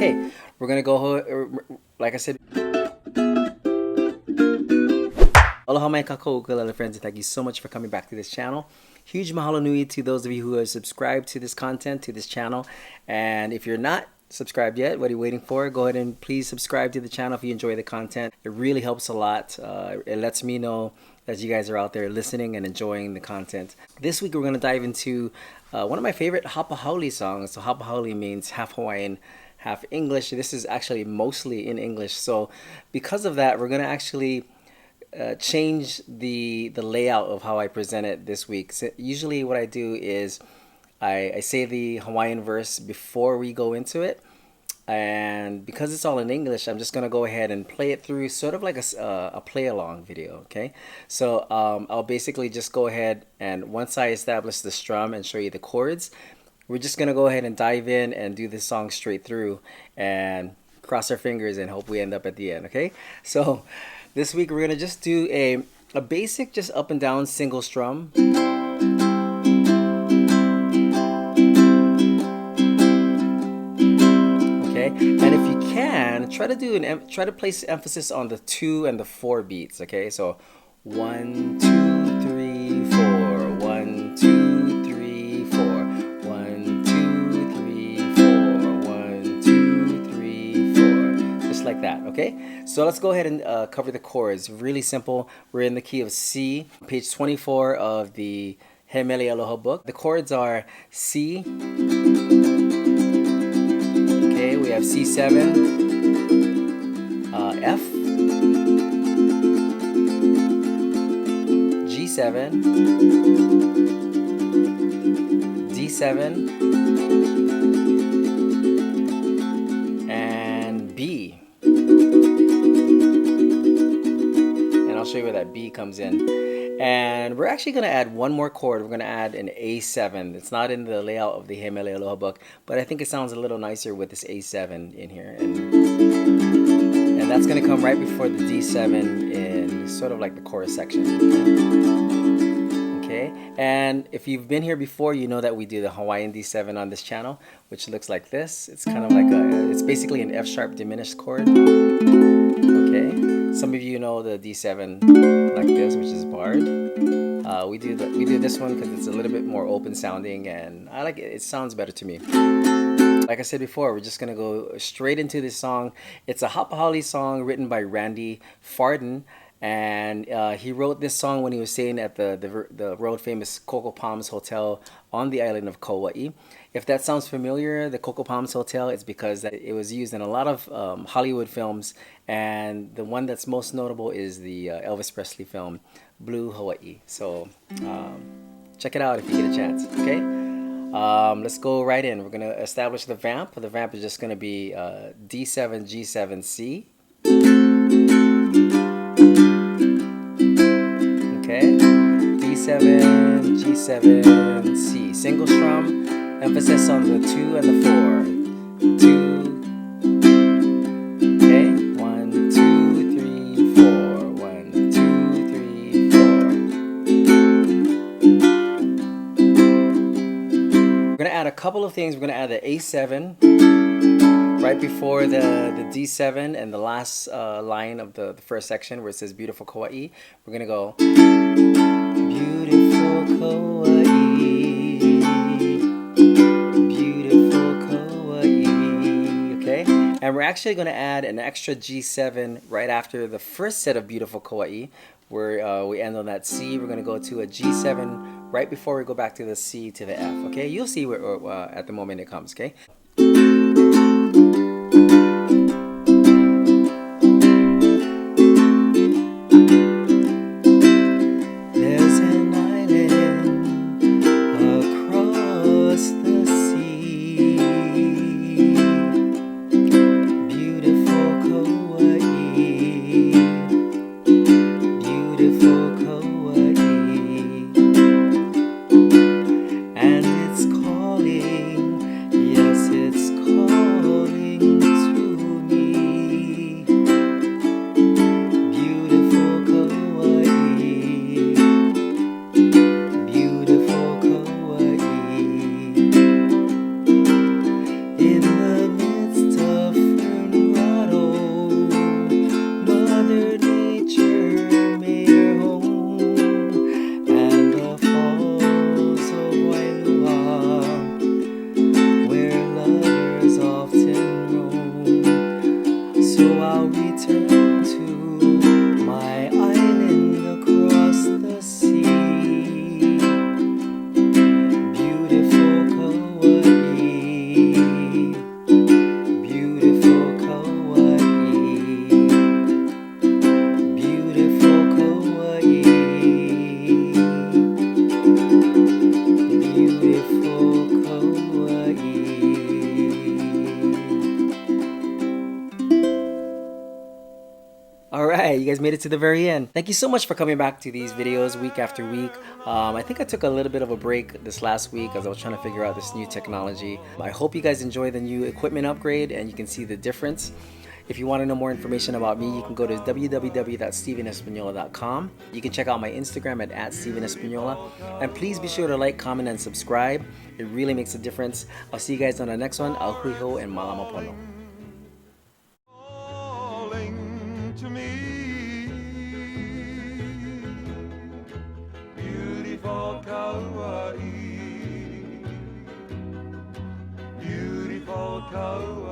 Okay, we're gonna go, like I said. Aloha mai kako ukulele friends, and thank you so much for coming back to this channel. Huge mahalo nui to those of you who have subscribed to this content, to this channel. And if you're not subscribed yet, what are you waiting for? Go ahead and please subscribe to the channel if you enjoy the content. It really helps a lot. It lets me know that you guys are out there listening and enjoying the content. This week we're going to dive into one of my favorite hapa haole songs. So hapa haole means half Hawaiian, half English. This is actually mostly in English. So because of that, we're going to actually change the layout of how I present it this week. So usually what I do is I say the Hawaiian verse before we go into it, and because it's all in English, I'm just gonna go ahead and play it through, sort of like a play along video. Okay, so I'll basically just go ahead, and once I establish the strum and show you the chords, we're just gonna go ahead and dive in and do this song straight through and cross our fingers and hope we end up at the end. Okay, so this week we're gonna just do a basic just up and down single strum. Okay, and if you can, try to place emphasis on the 2 and the 4 beats. Okay, so 1, 2, 3, 4, 1, 2, 3, 4, 1, 2, 3, 4, 1, 2, 3, 4, just like that. Okay, so let's go ahead and cover the chords. Really simple. We're in the key of C, page 24 of the He Mele Aloha book. The chords are C. Okay, we have C7, F, G7, D7, and B. And I'll show you where that B comes in. And we're actually going to add one more chord. We're going to add an A7. It's not in the layout of the He Mele Aloha book, but I think it sounds a little nicer with this A7 in here. And that's going to come right before the D7 in sort of like the chorus section. Okay, and if you've been here before, you know that we do the Hawaiian D7 on this channel, which looks like this. It's kind of like it's basically an F sharp diminished chord. Okay, some of you know the D7 like this, which is barred. We do this one because it's a little bit more open sounding, and I like it. It sounds better to me. Like I said before, we're just gonna go straight into this song. It's a hapa haole song written by Randy Farden, and he wrote this song when he was staying at the world famous Coco Palms Hotel on the island of Kauaʻi. If that sounds familiar, the Coco Palms Hotel, it's because it was used in a lot of Hollywood films, and the one that's most notable is the Elvis Presley film Blue Hawaiʻi. So check it out if you get a chance. Okay, let's go right in. We're gonna establish the vamp. The vamp is just gonna be D7, G7, C. Okay, D7, G7, C. Single strum. Emphasis on the 2 and the 4. 2. Okay. 1, 2, 3, 4. 1, 2, 3, 4. We're gonna add a couple of things. We're gonna add the A7 right before the D7 and the last line of the first section where it says Beautiful Kauaʻi. We're gonna go Beautiful Kauaʻi. And we're actually going to add an extra G7 right after the first set of Beautiful Kauaʻi, where we end on that C. We're going to go to a G7 right before we go back to the C to the F. Okay, you'll see where at the moment it comes. Okay. And it's calling, yes, right, you guys made it to the very end. Thank you so much for coming back to these videos week after week. I think I took a little bit of a break this last week as I was trying to figure out this new technology. I hope you guys enjoy the new equipment upgrade and you can see the difference. If you want to know more information about me, you can go to www.stevenespaniola.com. You can check out my Instagram at @StevenEspaniola. And please be sure to like, comment, and subscribe. It really makes a difference. I'll see you guys on the next one. Auhui and malama To me, beautiful Kauaʻi, beautiful Kauaʻi.